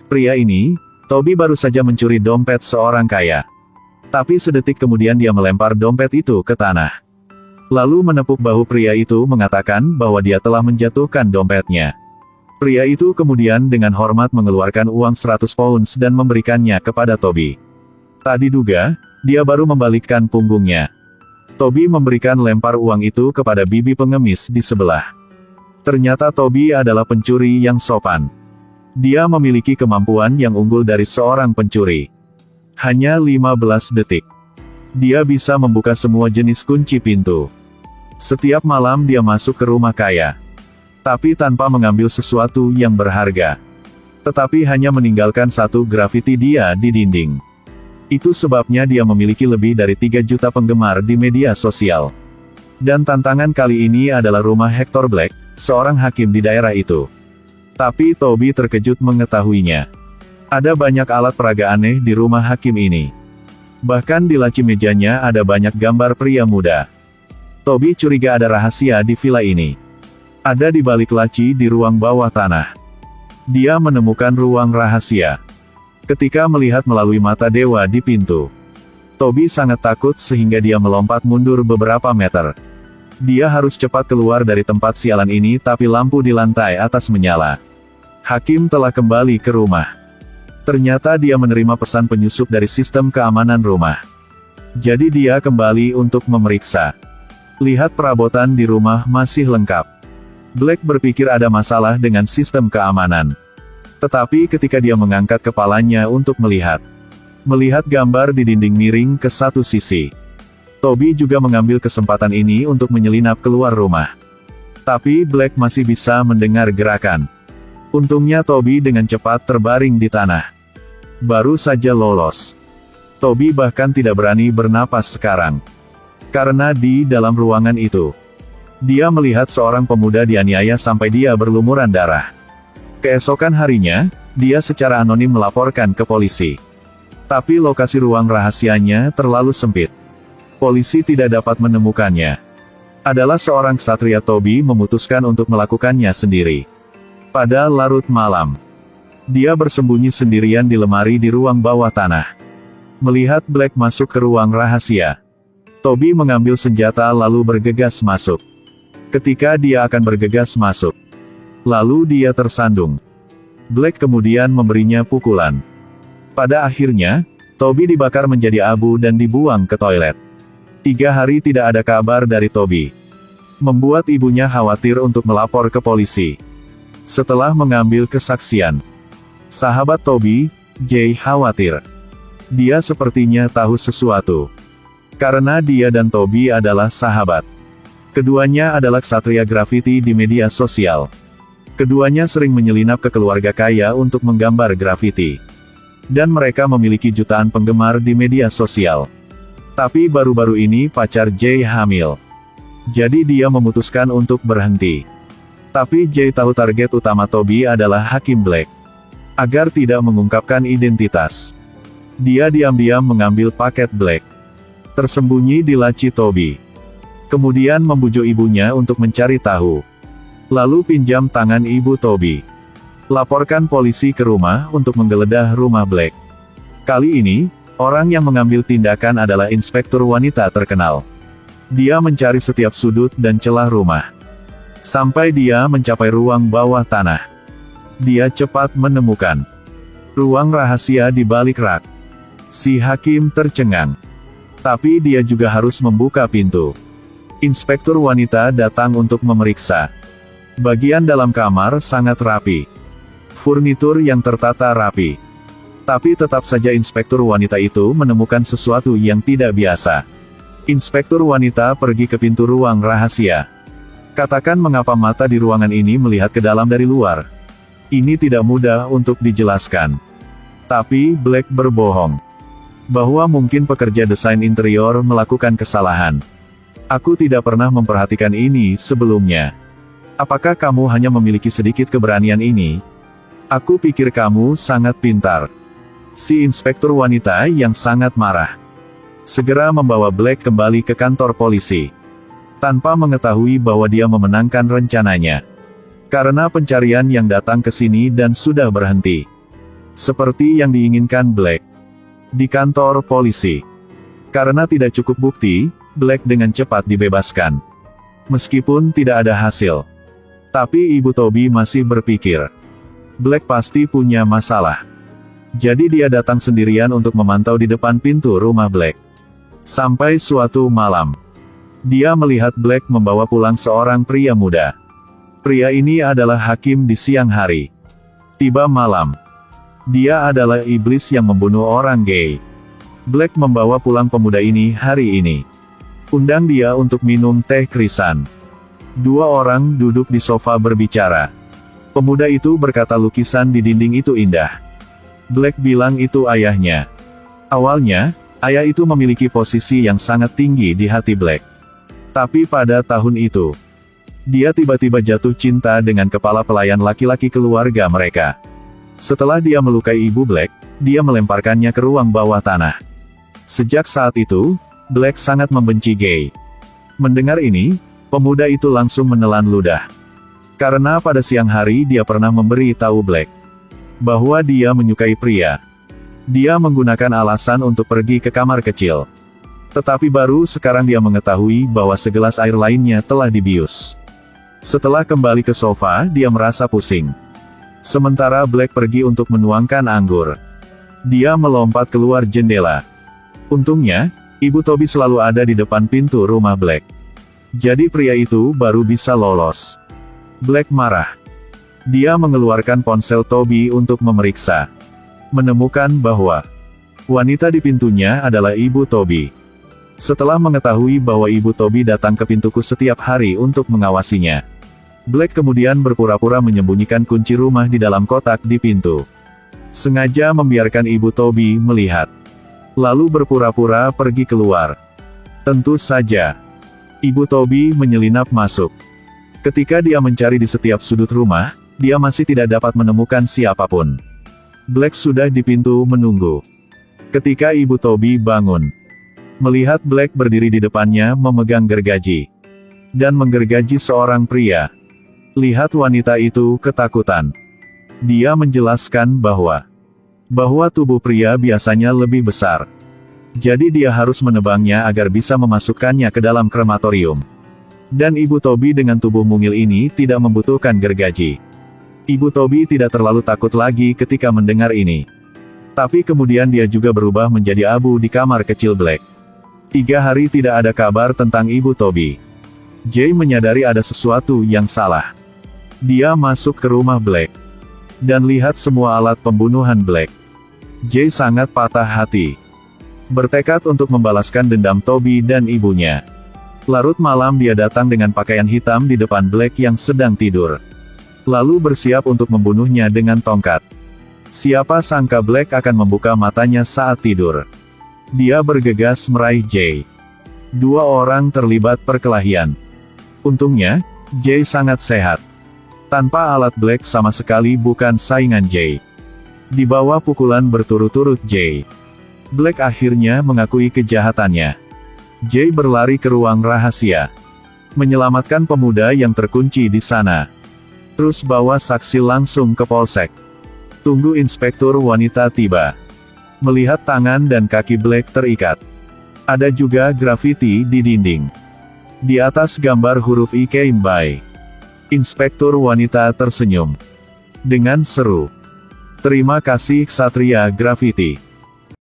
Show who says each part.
Speaker 1: Pria ini, Toby baru saja mencuri dompet seorang kaya. Tapi sedetik kemudian dia melempar dompet itu ke tanah. Lalu menepuk bahu pria itu mengatakan bahwa dia telah menjatuhkan dompetnya. Pria itu kemudian dengan hormat mengeluarkan uang 100 pounds dan memberikannya kepada Toby. Tak diduga, dia baru membalikkan punggungnya. Toby memberikan lempar uang itu kepada bibi pengemis di sebelah. Ternyata Toby adalah pencuri yang sopan. Dia memiliki kemampuan yang unggul dari seorang pencuri. Hanya 15 detik. Dia bisa membuka semua jenis kunci pintu. Setiap malam dia masuk ke rumah kaya. Tapi tanpa mengambil sesuatu yang berharga. Tetapi hanya meninggalkan satu grafiti dia di dinding. Itu sebabnya dia memiliki lebih dari 3 juta penggemar di media sosial. Dan tantangan kali ini adalah rumah Hector Black, seorang hakim di daerah itu. Tapi Toby terkejut mengetahuinya. Ada banyak alat peraga aneh di rumah hakim ini. Bahkan di laci mejanya ada banyak gambar pria muda. Toby curiga ada rahasia di villa ini. Ada di balik laci di ruang bawah tanah. Dia menemukan ruang rahasia. Ketika melihat melalui mata dewa di pintu, Toby sangat takut sehingga dia melompat mundur beberapa meter. Dia harus cepat keluar dari tempat sialan ini tapi lampu di lantai atas menyala. Hakim telah kembali ke rumah. Ternyata dia menerima pesan penyusup dari sistem keamanan rumah. Jadi dia kembali untuk memeriksa. Lihat perabotan di rumah masih lengkap. Black berpikir ada masalah dengan sistem keamanan. Tetapi ketika dia mengangkat kepalanya untuk melihat gambar di dinding miring ke satu sisi. Toby juga mengambil kesempatan ini untuk menyelinap keluar rumah. Tapi Black masih bisa mendengar gerakan. Untungnya Toby dengan cepat terbaring di tanah. Baru saja lolos. Toby bahkan tidak berani bernapas sekarang. Karena di dalam ruangan itu, dia melihat seorang pemuda dianiaya sampai dia berlumuran darah. Keesokan harinya, dia secara anonim melaporkan ke polisi. Tapi lokasi ruang rahasianya terlalu sempit. Polisi tidak dapat menemukannya. Adalah seorang ksatria. Toby memutuskan untuk melakukannya sendiri. Pada larut malam, dia bersembunyi sendirian di lemari di ruang bawah tanah. Melihat Black masuk ke ruang rahasia, Toby mengambil senjata lalu bergegas masuk. Ketika dia akan bergegas masuk, lalu dia tersandung. Black kemudian memberinya pukulan. Pada akhirnya, Toby dibakar menjadi abu dan dibuang ke toilet. 3 hari tidak ada kabar dari Toby. Membuat ibunya khawatir untuk melapor ke polisi. Setelah mengambil kesaksian, sahabat Toby, Jay, khawatir. Dia sepertinya tahu sesuatu. Karena dia dan Toby adalah sahabat. Keduanya adalah ksatria grafiti di media sosial. Keduanya sering menyelinap ke keluarga kaya untuk menggambar grafiti. Dan mereka memiliki jutaan penggemar di media sosial. Tapi baru-baru ini pacar Jay hamil. Jadi dia memutuskan untuk berhenti. Tapi Jay tahu target utama Toby adalah Hakim Black. Agar tidak mengungkapkan identitas, dia diam-diam mengambil paket Black. Tersembunyi di laci Toby. Kemudian membujuk ibunya untuk mencari tahu. Lalu pinjam tangan ibu Toby. Laporkan polisi ke rumah untuk menggeledah rumah Black. Kali ini, orang yang mengambil tindakan adalah inspektur wanita terkenal. Dia mencari setiap sudut dan celah rumah. Sampai dia mencapai ruang bawah tanah. Dia cepat menemukan ruang rahasia di balik rak. Si hakim tercengang. Tapi dia juga harus membuka pintu. Inspektur wanita datang untuk memeriksa. Bagian dalam kamar sangat rapi. Furnitur yang tertata rapi. Tapi tetap saja inspektur wanita itu menemukan sesuatu yang tidak biasa. Inspektur wanita pergi ke pintu ruang rahasia. Katakan mengapa mata di ruangan ini melihat ke dalam dari luar. Ini tidak mudah untuk dijelaskan. Tapi Black berbohong. Bahwa mungkin pekerja desain interior melakukan kesalahan. Aku tidak pernah memperhatikan ini sebelumnya. Apakah kamu hanya memiliki sedikit keberanian ini? Aku pikir kamu sangat pintar. Si inspektur wanita yang sangat marah segera membawa Black kembali ke kantor polisi. Tanpa mengetahui bahwa dia memenangkan rencananya. Karena pencarian yang datang ke sini dan sudah berhenti. Seperti yang diinginkan Black. Di kantor polisi. Karena tidak cukup bukti, Black dengan cepat dibebaskan. Meskipun tidak ada hasil. Tapi Ibu Toby masih berpikir. Black pasti punya masalah. Jadi dia datang sendirian untuk memantau di depan pintu rumah Black. Sampai suatu malam. Dia melihat Black membawa pulang seorang pria muda. Pria ini adalah hakim di siang hari. Tiba malam. Dia adalah iblis yang membunuh orang gay. Black membawa pulang pemuda ini hari ini. Undang dia untuk minum teh krisan. Dua orang duduk di sofa berbicara. Pemuda itu berkata lukisan di dinding itu indah. Black bilang itu ayahnya. Awalnya, ayah itu memiliki posisi yang sangat tinggi di hati Black. Tapi pada tahun itu, dia tiba-tiba jatuh cinta dengan kepala pelayan laki-laki keluarga mereka. Setelah dia melukai ibu Black, dia melemparkannya ke ruang bawah tanah. Sejak saat itu, Black sangat membenci gay. Mendengar ini, pemuda itu langsung menelan ludah. Karena pada siang hari dia pernah memberi tahu Black bahwa dia menyukai pria. Dia menggunakan alasan untuk pergi ke kamar kecil. Tetapi baru sekarang dia mengetahui bahwa segelas air lainnya telah dibius. Setelah kembali ke sofa, dia merasa pusing. Sementara Black pergi untuk menuangkan anggur. Dia melompat keluar jendela. Untungnya, Ibu Toby selalu ada di depan pintu rumah Black. Jadi pria itu baru bisa lolos. Black marah. Dia mengeluarkan ponsel Toby untuk memeriksa. Menemukan bahwa wanita di pintunya adalah Ibu Toby. Setelah mengetahui bahwa Ibu Toby datang ke pintuku setiap hari untuk mengawasinya, Black kemudian berpura-pura menyembunyikan kunci rumah di dalam kotak di pintu. Sengaja membiarkan Ibu Toby melihat. Lalu berpura-pura pergi keluar. Tentu saja, Ibu Toby menyelinap masuk. Ketika dia mencari di setiap sudut rumah, dia masih tidak dapat menemukan siapapun. Black sudah di pintu menunggu. Ketika Ibu Toby bangun, melihat Black berdiri di depannya memegang gergaji. Dan menggergaji seorang pria. Lihat wanita itu ketakutan. Dia menjelaskan bahwa tubuh pria biasanya lebih besar. Jadi dia harus menebangnya agar bisa memasukkannya ke dalam krematorium. Dan Ibu Toby dengan tubuh mungil ini tidak membutuhkan gergaji. Ibu Toby tidak terlalu takut lagi ketika mendengar ini. Tapi kemudian dia juga berubah menjadi abu di kamar kecil Black. 3 hari tidak ada kabar tentang Ibu Toby. Jay menyadari ada sesuatu yang salah. Dia masuk ke rumah Black. Dan lihat semua alat pembunuhan Black. Jay sangat patah hati. Bertekad untuk membalaskan dendam Toby dan ibunya. Larut malam dia datang dengan pakaian hitam di depan Black yang sedang tidur. Lalu bersiap untuk membunuhnya dengan tongkat. Siapa sangka Black akan membuka matanya saat tidur. Dia bergegas meraih Jay. 2 orang terlibat perkelahian. Untungnya, Jay sangat sehat. Tanpa alat Black sama sekali bukan saingan Jay. Di bawah pukulan berturut-turut Jay, Black akhirnya mengakui kejahatannya. Jay berlari ke ruang rahasia. Menyelamatkan pemuda yang terkunci di sana. Terus bawa saksi langsung ke polsek. Tunggu inspektur wanita tiba. Melihat tangan dan kaki Black terikat. Ada juga grafiti di dinding. Di atas gambar huruf I came by. Inspektur wanita tersenyum. Dengan seru. Terima kasih Ksatria Graffiti.